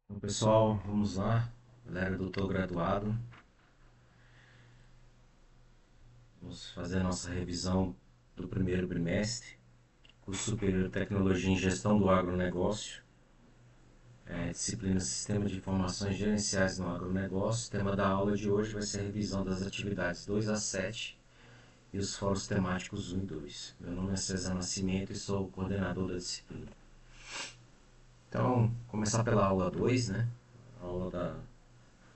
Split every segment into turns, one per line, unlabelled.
Então, pessoal, vamos lá. Galera, doutor graduado, vamos fazer a nossa revisão do primeiro bimestre, curso superior de Tecnologia em Gestão do Agronegócio, disciplina Sistema de Informações Gerenciais no Agronegócio. O tema da aula de hoje vai ser a revisão das atividades 2 a 7 e os fóruns temáticos 1 e 2. Meu nome é César Nascimento e sou o coordenador da disciplina. Então, começar pela aula 2, né? A aula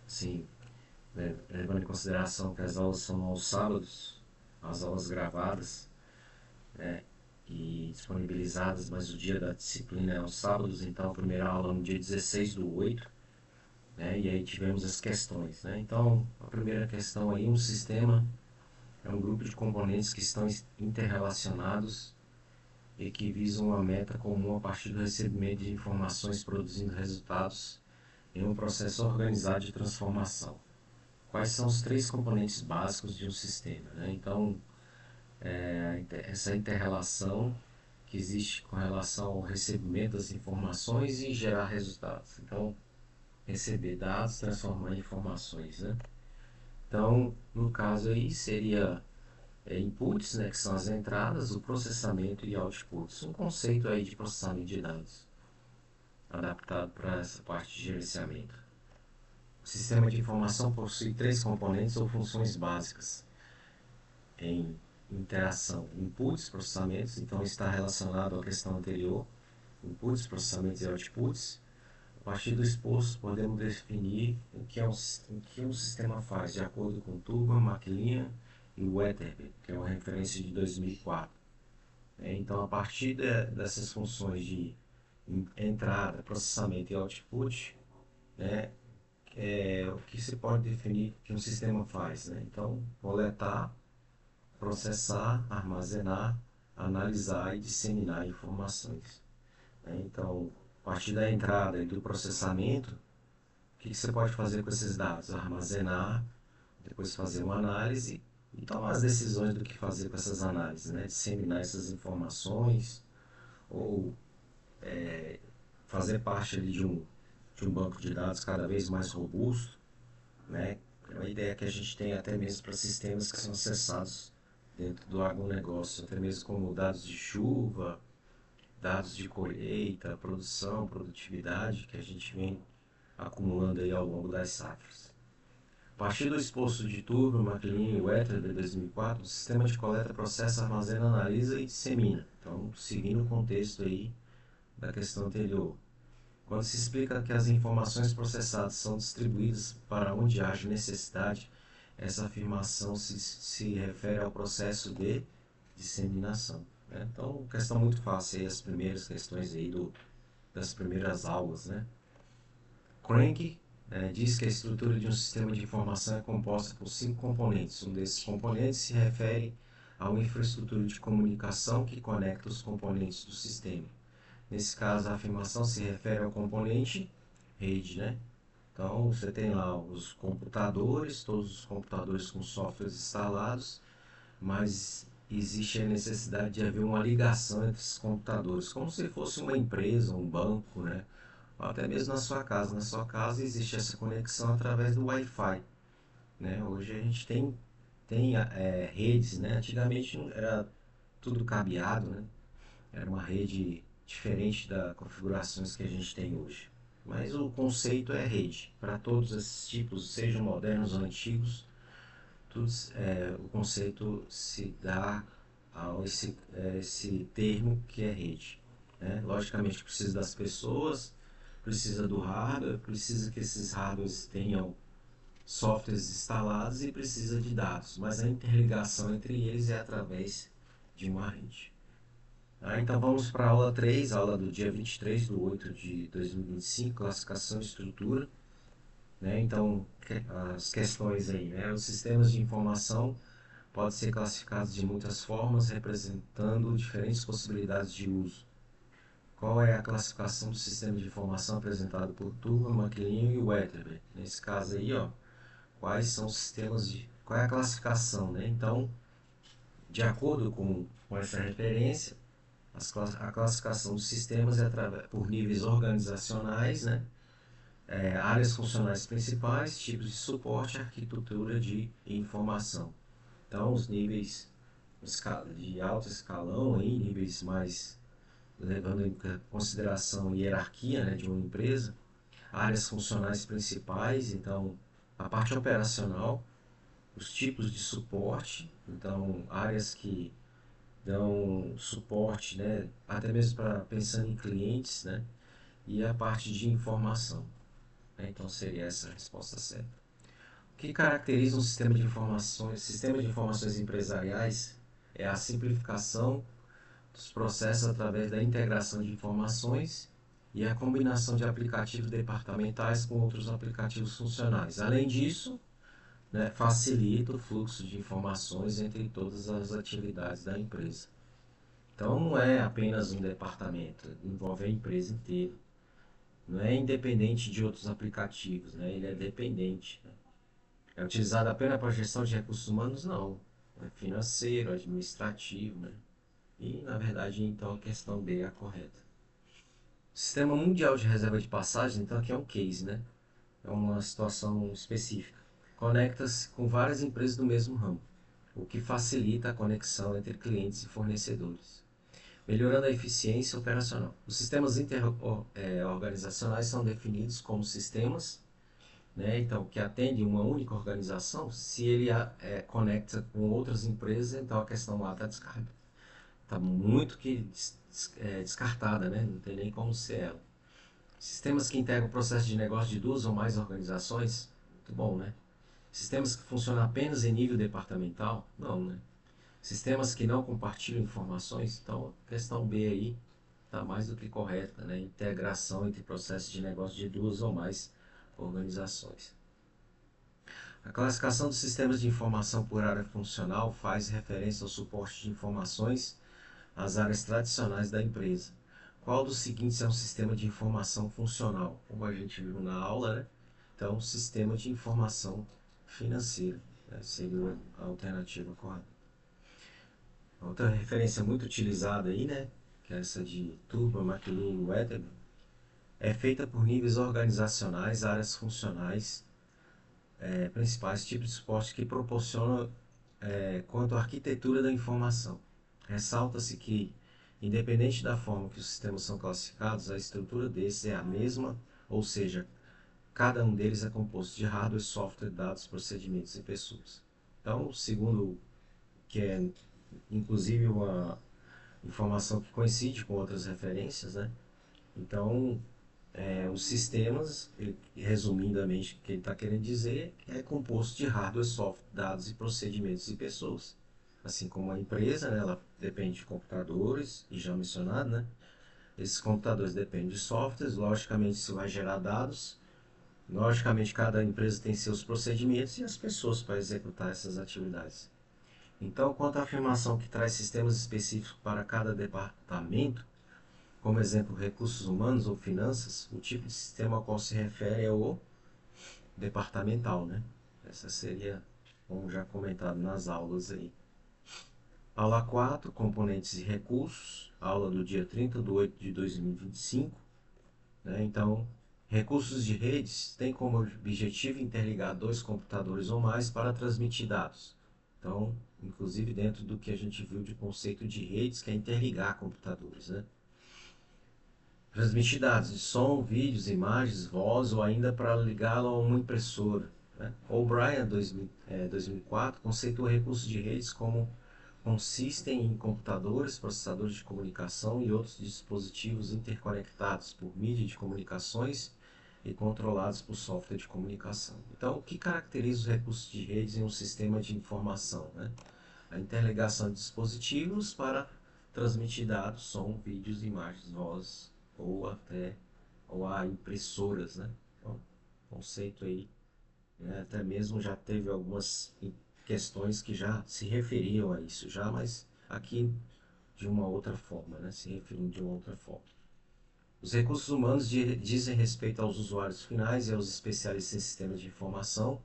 assim, levando em consideração que as aulas são aos sábados, as aulas gravadas, né, e disponibilizadas, mas o dia da disciplina é aos sábados, então a primeira aula no dia 16/8, né, e aí tivemos as questões. Né. Então, a primeira questão aí, um sistema é um grupo de componentes que estão interrelacionados e que visam uma meta comum a partir do recebimento de informações produzindo resultados em um processo organizado de transformação. Quais são os três componentes básicos de um sistema? Né? Então, essa interrelação que existe com relação ao recebimento das informações e gerar resultados. Então, receber dados, transformar em informações. Né? Então, no caso aí, seria inputs, né, que são as entradas, o processamento e outputs. Um conceito aí de processamento de dados, adaptado para essa parte de gerenciamento. O sistema de informação possui três componentes ou funções básicas em interação: inputs, processamentos, então está relacionado à questão anterior, inputs, processamentos e outputs. A partir do exposto, podemos definir o que um sistema faz, de acordo com Turban, McLean e Wetherby, que é uma referência de 2004. Então, a partir dessas funções de entrada, processamento e output, né, o que se pode definir que um sistema faz. Né? Então, coletar, processar, armazenar, analisar e disseminar informações. Né? Então, a partir da entrada e do processamento, o que você pode fazer com esses dados? Armazenar, depois fazer uma análise e tomar as decisões do que fazer com essas análises, né? Disseminar essas informações ou fazer parte ali de um banco de dados cada vez mais robusto, né? É uma ideia que a gente tem até mesmo para sistemas que são acessados dentro do agronegócio, até mesmo como dados de chuva, dados de colheita, produção, produtividade, que a gente vem acumulando aí ao longo das safras. A partir do exposto de Turbo, McLean e Wetter de 2004, o sistema de coleta processa, armazena, analisa e dissemina. Então, seguindo o contexto aí da questão anterior. Quando se explica que as informações processadas são distribuídas para onde haja necessidade, essa afirmação se refere ao processo de disseminação. Né? Então, questão muito fácil aí, as primeiras questões aí das primeiras aulas. Né? Crank diz que a estrutura de um sistema de informação é composta por 5 componentes. Um desses componentes se refere a uma infraestrutura de comunicação que conecta os componentes do sistema. Nesse caso, a afirmação se refere ao componente rede, né? Então, você tem lá os computadores, todos os computadores com softwares instalados, mas existe a necessidade de haver uma ligação entre esses computadores, como se fosse uma empresa, um banco, né? Ou até mesmo na sua casa. Na sua casa existe essa conexão através do Wi-Fi, né? Hoje a gente tem redes, né? Antigamente era tudo cabeado, né? Era uma rede diferente das configurações que a gente tem hoje. Mas o conceito é rede. Para todos esses tipos, sejam modernos ou antigos, o conceito se dá a esse termo que é rede. Né? Logicamente precisa das pessoas, precisa do hardware, precisa que esses hardwares tenham softwares instalados e precisa de dados, mas a interligação entre eles é através de uma rede. Então vamos para a aula 3, aula do dia 23/8/2025, classificação e estrutura. Né? Então, as questões aí, né? Os sistemas de informação podem ser classificados de muitas formas, representando diferentes possibilidades de uso. Qual é a classificação do sistema de informação apresentado por Turman, McLean e Wetterberg? Nesse caso aí, ó, quais são os sistemas de... Qual é a classificação, né? Então, de acordo com essa referência, a classificação dos sistemas é por níveis organizacionais, né? áreas funcionais principais, tipos de suporte, arquitetura de informação. Então, os níveis de alto escalão, aí, níveis mais levando em consideração a hierarquia, né, de uma empresa, áreas funcionais principais, então a parte operacional, os tipos de suporte, então áreas que dão suporte, né, até mesmo para pensando em clientes, né, e a parte de informação. Né, então seria essa a resposta certa. O que caracteriza um sistema de informações empresariais é a simplificação dos processos através da integração de informações e a combinação de aplicativos departamentais com outros aplicativos funcionais. Além disso, né, facilita o fluxo de informações entre todas as atividades da empresa. Então, não é apenas um departamento, envolve a empresa inteira. Não é independente de outros aplicativos, né? Ele é dependente. Né? É utilizado apenas para gestão de recursos humanos? Não. É financeiro, administrativo, né? E, na verdade, então a questão B é a correta. Sistema Mundial de Reserva de Passagens, então aqui é um case, né? É uma situação específica. Conecta-se com várias empresas do mesmo ramo, o que facilita a conexão entre clientes e fornecedores, melhorando a eficiência operacional. Os sistemas organizacionais são definidos como sistemas, né, então, que atendem uma única organização. Se ele conecta com outras empresas, então a questão lá está muito que descartada, né? Não tem nem como ser ela. Sistemas que integram o processo de negócio de duas ou mais organizações, muito bom, né? Sistemas que funcionam apenas em nível departamental, não, né? Sistemas que não compartilham informações, então a questão B aí está mais do que correta, né? Integração entre processos de negócio de duas ou mais organizações. A classificação dos sistemas de informação por área funcional faz referência ao suporte de informações às áreas tradicionais da empresa. Qual dos seguintes é um sistema de informação funcional? Como a gente viu na aula, né? Então, sistema de informação financeira, né? Seria a alternativa correta. Outra referência muito utilizada aí, né? Que é essa de Turban, McLean e Weatherby, é feita por níveis organizacionais, áreas funcionais, principais tipos de suporte que proporcionam quanto à arquitetura da informação. Ressalta-se que, independente da forma que os sistemas são classificados, a estrutura desses é a mesma, ou seja, cada um deles é composto de hardware, software, dados, procedimentos e pessoas. Então, segundo que é inclusive uma informação que coincide com outras referências, né? Então, os sistemas, resumidamente, o que ele está querendo dizer é composto de hardware, software, dados e procedimentos e pessoas. Assim como a empresa, né, ela depende de computadores, e já mencionado, né? Esses computadores dependem de softwares, logicamente isso vai gerar dados, logicamente cada empresa tem seus procedimentos e as pessoas para executar essas atividades. Então, quanto à afirmação que traz sistemas específicos para cada departamento, como exemplo, recursos humanos ou finanças, o tipo de sistema ao qual se refere é o departamental, né? Essa seria, como já comentado nas aulas aí. Aula 4, componentes e recursos, aula do dia 30/8/2025. Né? Então, recursos de redes têm como objetivo interligar dois computadores ou mais para transmitir dados. Então, inclusive dentro do que a gente viu de conceito de redes, que é interligar computadores, né? Transmitir dados de som, vídeos, imagens, voz ou ainda para ligá-lo a uma impressora. Né? O'Brien, 2004, conceitua recursos de redes como consistem em computadores, processadores de comunicação e outros dispositivos interconectados por mídia de comunicações e controlados por software de comunicação. Então, o que caracteriza os recursos de redes em um sistema de informação? Né? A interligação de dispositivos para transmitir dados, som, vídeos, imagens, voz ou a impressoras, né? Então, conceito aí, né? Até mesmo já teve algumas questões que já se referiam a isso já, mas aqui de uma outra forma, né? Se referindo de uma outra forma. Os recursos humanos dizem respeito aos usuários finais e aos especialistas em sistemas de informação.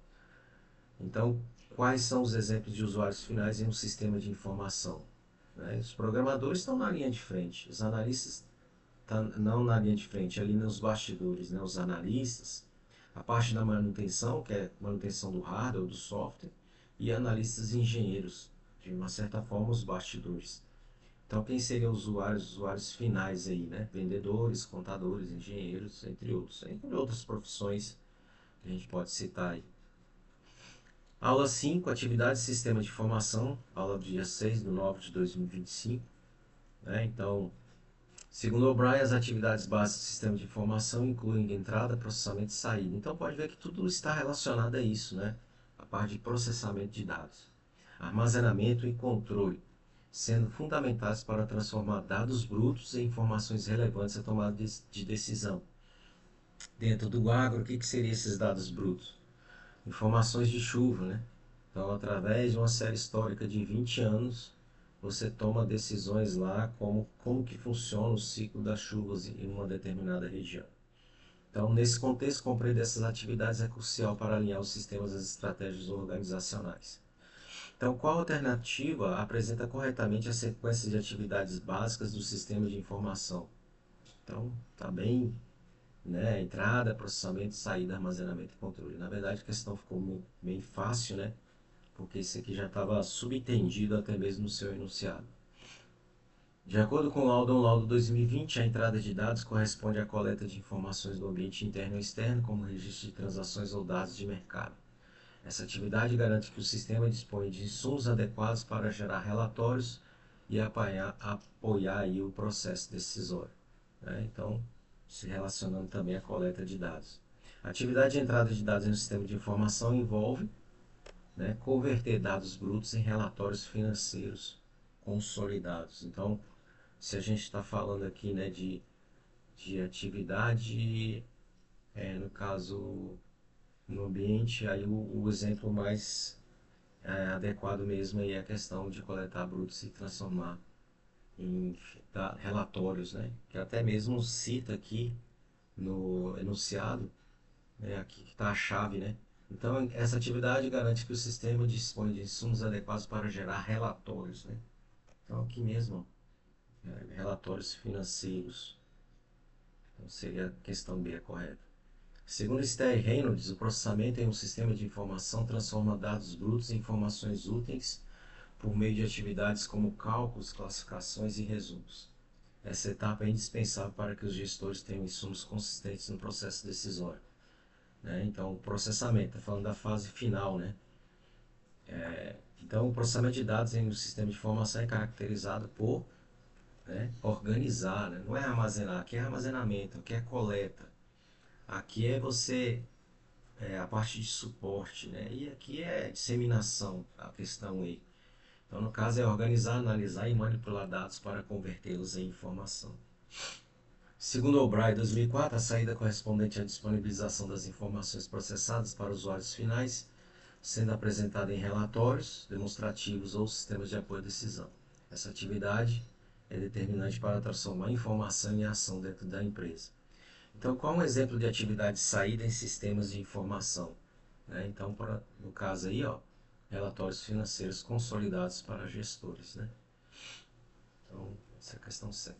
Então, quais são os exemplos de usuários finais em um sistema de informação? Né? Os programadores estão na linha de frente, os analistas não na linha de frente, ali nos bastidores, né? Os analistas, a parte da manutenção, que é manutenção do hardware ou do software, e analistas e engenheiros, de uma certa forma os bastidores. Então quem seriam os usuários finais aí, né? Vendedores, contadores, engenheiros, entre outras profissões que a gente pode citar aí. Aula 5, atividade de sistema de informação, aula do dia 6/9/2025. Né? Então, segundo O'Brien, as atividades básicas do sistema de informação incluem entrada, processamento e saída. Então pode ver que tudo está relacionado a isso, né? A parte de processamento de dados, armazenamento e controle, sendo fundamentais para transformar dados brutos em informações relevantes à tomada de decisão. Dentro do agro, o que seriam esses dados brutos? Informações de chuva, né? Então, através de uma série histórica de 20 anos, você toma decisões lá como que funciona o ciclo das chuvas em uma determinada região. Então, nesse contexto, compreender essas atividades é crucial para alinhar os sistemas e as estratégias organizacionais. Então, qual alternativa apresenta corretamente a sequência de atividades básicas do sistema de informação? Então, está bem, né? Entrada, processamento, saída, armazenamento e controle. Na verdade, a questão ficou bem fácil, né? Porque isso aqui já estava subentendido até mesmo no seu enunciado. De acordo com o laudo 2020, a entrada de dados corresponde à coleta de informações do ambiente interno e externo, como registro de transações ou dados de mercado. Essa atividade garante que o sistema dispõe de insumos adequados para gerar relatórios e apoiar aí o processo decisório. Né? Então, se relacionando também à coleta de dados. A atividade de entrada de dados no sistema de informação envolve, né, converter dados brutos em relatórios financeiros consolidados. Então, se a gente está falando aqui, né, de atividade, no caso, no ambiente, aí o exemplo mais adequado mesmo aí é a questão de coletar brutos e transformar em relatórios, né, que até mesmo cita aqui no enunciado, né, aqui que está a chave, né. Então, essa atividade garante que o sistema dispõe de insumos adequados para gerar relatórios, né. Então, aqui mesmo, relatórios financeiros. Então, seria a questão B a correta. Segundo Esther Reynolds, o processamento em um sistema de informação transforma dados brutos em informações úteis por meio de atividades como cálculos, classificações e resumos. Essa etapa é indispensável para que os gestores tenham insumos consistentes no processo decisório. Né? Então, o processamento, está falando da fase final, né? Então, o processamento de dados em um sistema de informação é caracterizado por, né, organizar, né? Não é armazenar, aqui é armazenamento, aqui é coleta, aqui é você, a parte de suporte, né? E aqui é disseminação, a questão aí. Então, no caso, é organizar, analisar e manipular dados para convertê-los em informação. Segundo O'Brien, 2004, a saída correspondente à disponibilização das informações processadas para usuários finais, sendo apresentada em relatórios, demonstrativos ou sistemas de apoio à decisão. Essa atividade é determinante para transformar informação em ação dentro da empresa. Então, qual é um exemplo de atividade de saída em sistemas de informação? Né? Então, no caso aí, ó, relatórios financeiros consolidados para gestores. Né? Então, essa é a questão 7.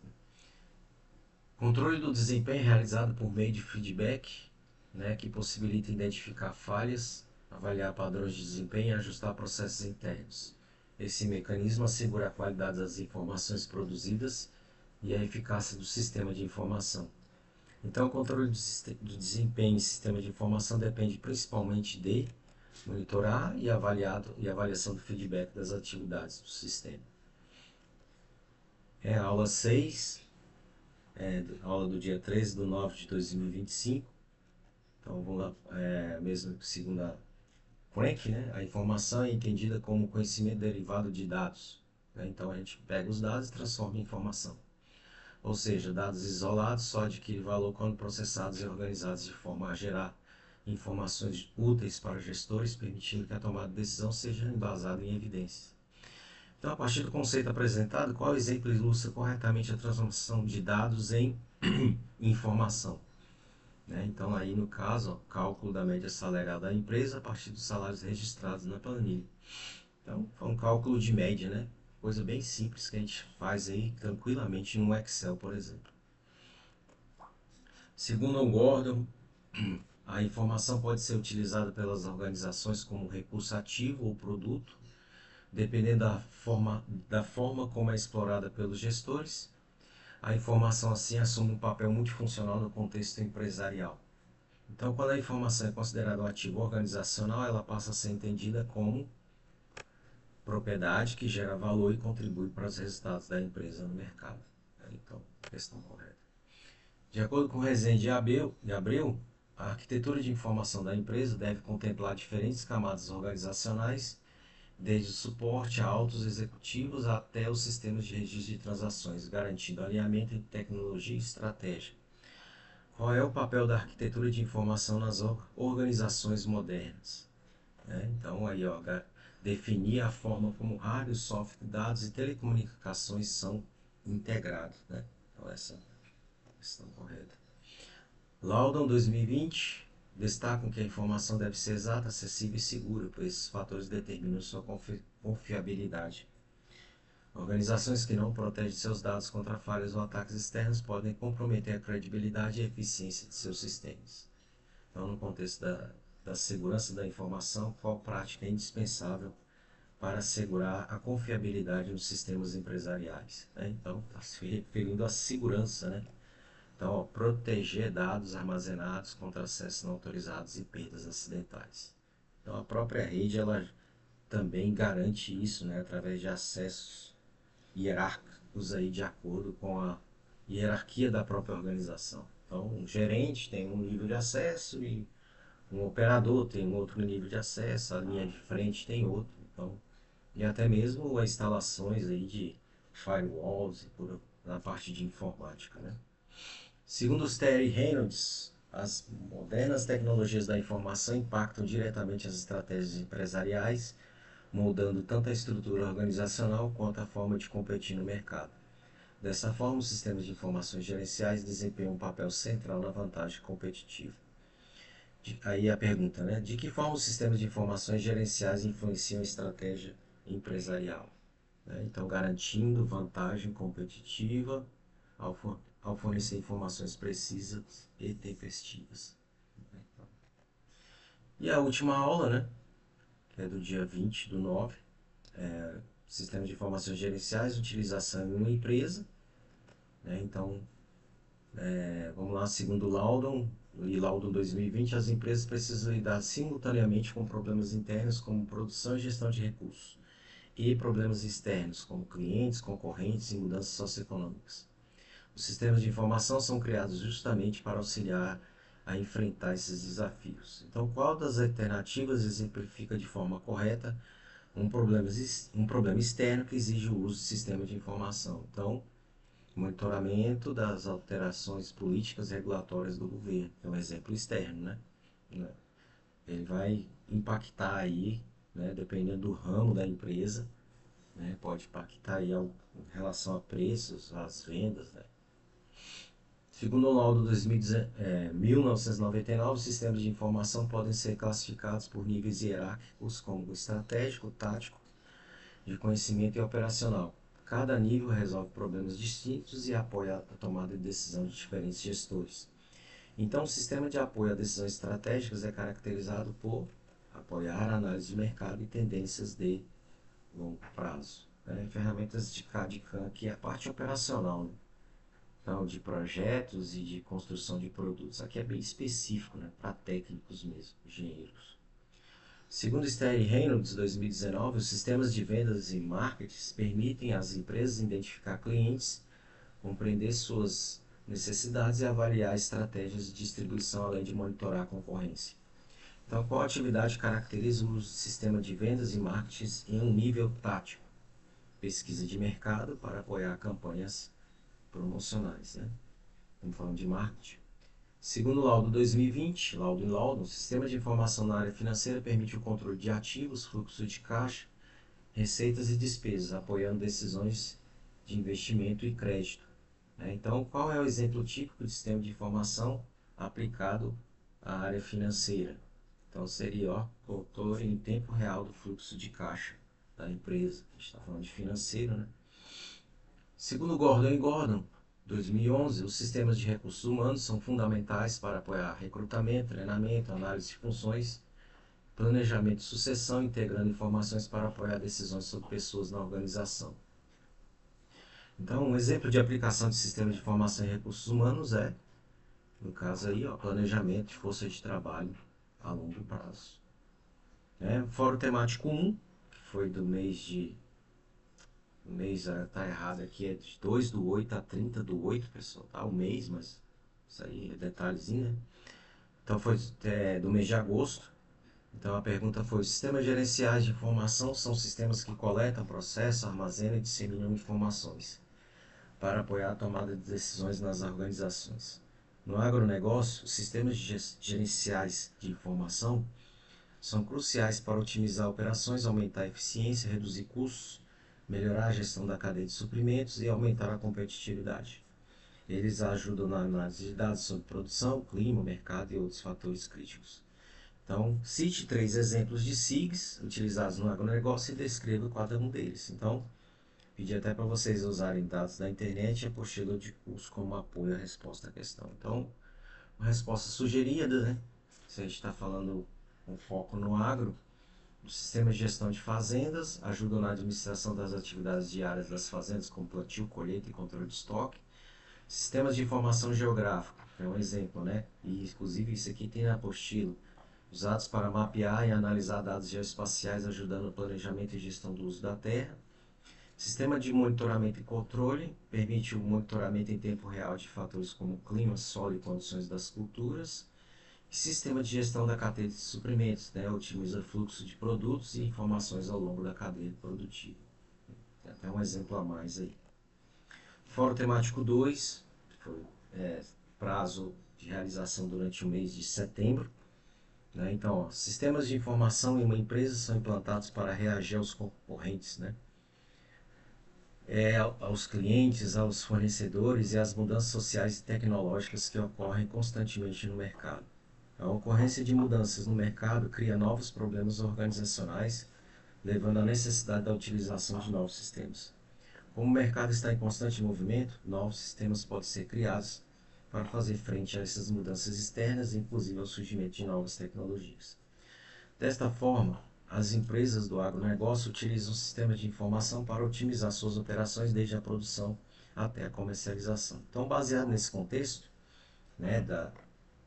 Controle do desempenho realizado por meio de feedback, né, que possibilita identificar falhas, avaliar padrões de desempenho e ajustar processos internos. Esse mecanismo assegura a qualidade das informações produzidas e a eficácia do sistema de informação. Então, o controle do desempenho em sistema de informação depende principalmente de monitorar e avaliação do feedback das atividades do sistema. A aula 6, aula do dia 13/9/2025. Então, vamos lá, mesmo que segundo a Crank, né, a informação é entendida como conhecimento derivado de dados. Né? Então, a gente pega os dados e transforma em informação. Ou seja, dados isolados só adquirem valor quando processados e organizados de forma a gerar informações úteis para gestores, permitindo que a tomada de decisão seja embasada em evidências. Então, a partir do conceito apresentado, qual exemplo ilustra corretamente a transformação de dados em informação? Né? Então, aí no caso, ó, cálculo da média salarial da empresa a partir dos salários registrados na planilha. Então, foi um cálculo de média, né? Coisa bem simples que a gente faz aí tranquilamente no Excel, por exemplo. Segundo o Gordon, A informação pode ser utilizada pelas organizações como recurso ativo ou produto, dependendo da forma como é explorada pelos gestores. A informação assim assume um papel multifuncional no contexto empresarial. Então, quando a informação é considerada um ativo organizacional, ela passa a ser entendida como propriedade que gera valor e contribui para os resultados da empresa no mercado. Então, questão correta. De acordo com o Rezende de Abreu, a arquitetura de informação da empresa deve contemplar diferentes camadas organizacionais, desde o suporte a altos executivos até os sistemas de registro de transações, garantindo alinhamento entre tecnologia e estratégia. Qual é o papel da arquitetura de informação nas organizações modernas? Então, aí, definir a forma como hardware, software, dados e telecomunicações são integrados. Então, essa é a questão correta. Laudon 2020 destacam que a informação deve ser exata, acessível e segura, pois esses fatores determinam sua confiabilidade. Organizações que não protegem seus dados contra falhas ou ataques externos podem comprometer a credibilidade e a eficiência de seus sistemas. Então, no contexto da segurança da informação, qual prática é indispensável para assegurar a confiabilidade nos sistemas empresariais? Então, está se referindo à segurança, Então, proteger dados armazenados contra acessos não autorizados e perdas acidentais. Então, a própria rede ela também garante isso, através de acessos hierárquicos aí de acordo com a hierarquia da própria organização. Então, um gerente tem um nível de acesso e um operador tem um outro nível de acesso, a linha de frente tem outro. Então, e até mesmo as instalações aí de firewalls na parte de informática, Segundo os Terry Reynolds, as modernas tecnologias da informação impactam diretamente as estratégias empresariais, moldando tanto a estrutura organizacional quanto a forma de competir no mercado. Dessa forma, os sistemas de informações gerenciais desempenham um papel central na vantagem competitiva. Aí a pergunta, de que forma os sistemas de informações gerenciais influenciam a estratégia empresarial? Então, garantindo vantagem competitiva ao fornecer informações precisas e tempestivas. E a última aula, que é do dia 20/9, Sistemas de Informações Gerenciais, utilização em uma empresa. Então, vamos lá, segundo Laudon e Laudon 2020, as empresas precisam lidar simultaneamente com problemas internos como produção e gestão de recursos e problemas externos como clientes, concorrentes e mudanças socioeconômicas. Os sistemas de informação são criados justamente para auxiliar a enfrentar esses desafios. Então, qual das alternativas exemplifica de forma correta um problema externo que exige o uso de sistema de informação? Então, monitoramento das alterações políticas e regulatórias do governo, é um exemplo externo, Ele vai impactar aí, dependendo do ramo da empresa, pode impactar aí em relação a preços, às vendas, Segundo o laudo 1999, os sistemas de informação podem ser classificados por níveis hierárquicos como estratégico, tático, de conhecimento e operacional. Cada nível resolve problemas distintos e apoia a tomada de decisão de diferentes gestores. Então, o sistema de apoio a decisões estratégicas é caracterizado por apoiar a análise de mercado e tendências de longo prazo. Ferramentas de CAD/CAM, que é a parte operacional, Então, de projetos e de construção de produtos. Aqui é bem específico, para técnicos mesmo, engenheiros. Segundo Sterry Reynolds, 2019, os sistemas de vendas e marketing permitem às empresas identificar clientes, compreender suas necessidades e avaliar estratégias de distribuição, além de monitorar a concorrência. Então, qual atividade caracteriza o uso do sistema de vendas e marketing em um nível tático? Pesquisa de mercado para apoiar campanhas promocionais. Estamos falando de marketing. Segundo o laudo 2020, laudo em laudo, o sistema de informação na área financeira permite o controle de ativos, fluxo de caixa, receitas e despesas, apoiando decisões de investimento e crédito. Então, qual é o exemplo típico de sistema de informação aplicado à área financeira? Então, seria o controle em tempo real do fluxo de caixa da empresa. A gente está falando de financeiro, Segundo Gordon e Gordon, 2011, os sistemas de recursos humanos são fundamentais para apoiar recrutamento, treinamento, análise de funções, planejamento de sucessão, integrando informações para apoiar decisões sobre pessoas na organização. Então, um exemplo de aplicação de sistema de informação em recursos humanos é, no caso aí, planejamento de força de trabalho a longo prazo. Fórum temático 1, que foi do mês de... O mês tá errado aqui, é de 2/8 a 30/8, pessoal, tá? O mês, mas isso aí é detalhezinho, né? Então foi do mês de agosto. Então a pergunta foi: sistemas gerenciais de informação são sistemas que coletam, processam, armazenam e disseminam informações para apoiar a tomada de decisões nas organizações. No agronegócio, os sistemas gerenciais de informação são cruciais para otimizar operações, aumentar a eficiência, reduzir custos, melhorar a gestão da cadeia de suprimentos e aumentar a competitividade. Eles ajudam na análise de dados sobre produção, clima, mercado e outros fatores críticos. Então, cite 3 exemplos de SIGs utilizados no agronegócio e descreva cada um deles. Então, pedi até para vocês usarem dados da internet e apostila de curso como apoio à resposta à questão. Então, uma resposta sugerida, né? Se a gente está falando com foco no agro, os sistemas de gestão de fazendas ajudam na administração das atividades diárias das fazendas, como plantio, colheita e controle de estoque. Sistemas de informação geográfica, é um exemplo, né? E inclusive isso aqui tem na apostila. Usados para mapear e analisar dados geoespaciais, ajudando no planejamento e gestão do uso da terra. Sistema de monitoramento e controle permite o monitoramento em tempo real de fatores como clima, solo e condições das culturas. Sistema de gestão da cadeia de suprimentos, né? Otimiza o fluxo de produtos e informações ao longo da cadeia produtiva. Tem até um exemplo a mais aí. Fórum temático 2, foi prazo de realização durante o mês de setembro. Então, sistemas de informação em uma empresa são implantados para reagir aos concorrentes, aos clientes, aos fornecedores e às mudanças sociais e tecnológicas que ocorrem constantemente no mercado. A ocorrência de mudanças no mercado cria novos problemas organizacionais, levando à necessidade da utilização de novos sistemas. Como o mercado está em constante movimento, novos sistemas podem ser criados para fazer frente a essas mudanças externas, inclusive ao surgimento de novas tecnologias. Desta forma, as empresas do agronegócio utilizam sistemas de informação para otimizar suas operações desde a produção até a comercialização. Então, baseado nesse contexto, das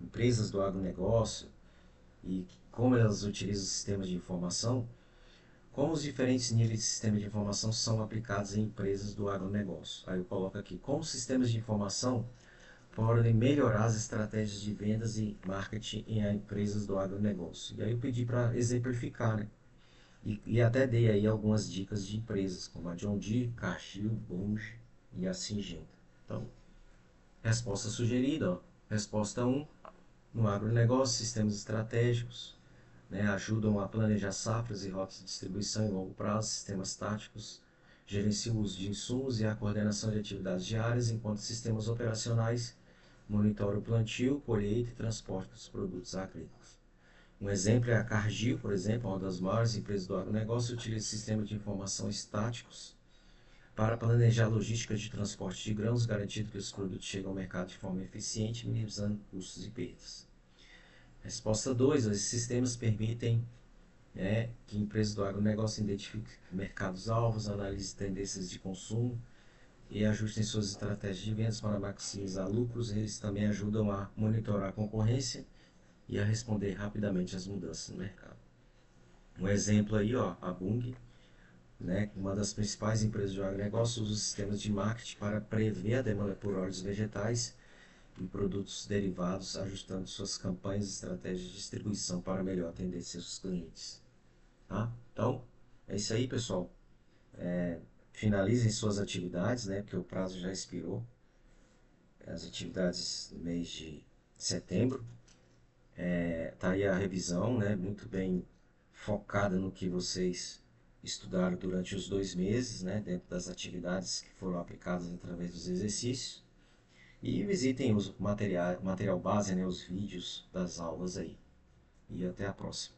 empresas do agronegócio e como elas utilizam sistemas de informação, como os diferentes níveis de sistema de informação são aplicados em empresas do agronegócio. Aí eu coloco aqui: como sistemas de informação podem melhorar as estratégias de vendas e marketing em empresas do agronegócio. E aí eu pedi para exemplificar, né? E até dei aí algumas dicas de empresas, como a John Deere, Cargill, Bunge e a Syngenta. Então, resposta sugerida, resposta 1, no agronegócio, sistemas estratégicos, ajudam a planejar safras e rotas de distribuição em longo prazo, sistemas táticos, gerenciam o uso de insumos e a coordenação de atividades diárias, enquanto sistemas operacionais monitoram o plantio, colheita e transporte dos produtos agrícolas. Um exemplo é a Cargill, por exemplo, uma das maiores empresas do agronegócio, utiliza sistemas de informação estáticos para planejar a logística de transporte de grãos, garantindo que os produtos cheguem ao mercado de forma eficiente, minimizando custos e perdas. Resposta 2. Esses sistemas permitem que empresas do agronegócio identifiquem mercados-alvos, analisem tendências de consumo e ajustem suas estratégias de vendas para maximizar lucros. Eles também ajudam a monitorar a concorrência e a responder rapidamente às mudanças no mercado. Um exemplo aí, a Bunge, uma das principais empresas do agronegócio, usa os sistemas de marketing para prever a demanda por óleos vegetais e produtos derivados, ajustando suas campanhas e estratégias de distribuição para melhor atender seus clientes. Tá? Então, é isso aí, pessoal. Finalizem suas atividades, porque o prazo já expirou. As atividades do mês de setembro. Tá aí a revisão, muito bem focada no que vocês estudaram durante os 2 meses, dentro das atividades que foram aplicadas através dos exercícios. E visitem o material base, os vídeos das aulas aí. E até a próxima.